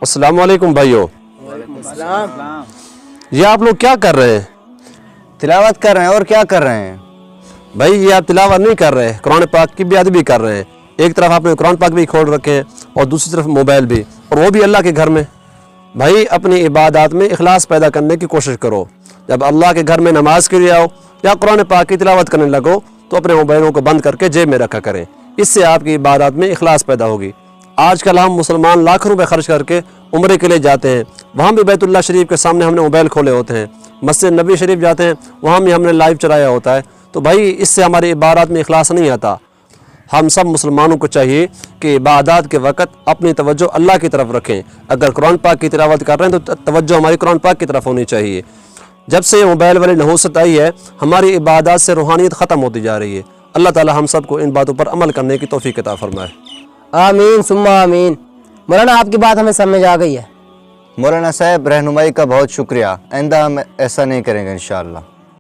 अस्सलाम वालेकुम भाइयों। ये आप लोग क्या कर रहे हैं? तिलावत कर रहे हैं। और क्या कर रहे हैं भाई ये आप तिलावत नहीं कर रहे हैं, कुरान पाक की भी अदबी कर रहे हैं। एक तरफ आपने कुरान पाक भी खोल रखे हैं और दूसरी तरफ मोबाइल भी, और वो भी अल्लाह के घर में। भाई अपनी इबादत में इखलास पैदा करने की कोशिश करो। जब अल्लाह के घर में नमाज के लिए आओ या कुरान पाक की तिलावत करने लगो तो अपने मोबाइलों को बंद करके जेब में रखा करें। इससे आपकी इबादत में इखलास पैदा होगी। आजकल हम मुसलमान लाखों रुपए खर्च करके उम्रे के लिए जाते हैं, वहाँ भी बैतुल्लाह शरीफ के सामने हमने मोबाइल खोले होते हैं। मस्जिद नबी शरीफ जाते हैं, वहाँ भी हमने लाइव चलाया होता है। तो भाई इससे हमारी इबादत में इखलास नहीं आता। हम सब मुसलमानों को चाहिए कि इबादत के वक़्त अपनी तवज्जो अल्लाह की तरफ रखें। अगर कुरान पाक की तिलावत कर रहे हैं तो तवज्जो हमारी कुरान पाक की तरफ होनी चाहिए। जब से मोबाइल वाली नहूसत आई है, हमारी इबादत से रूहानियत ख़त्म होती जा रही है। अल्लाह ताला हम सबको इन बातों पर अमल करने की तौफीक अता फरमाए। आमीन सुम्मा आमीन। मौलाना आपकी बात हमें समझ आ गई है। मौलाना साहब, रहनुमाई का बहुत शुक्रिया। आइंदा हम ऐसा नहीं करेंगे इंशाअल्लाह।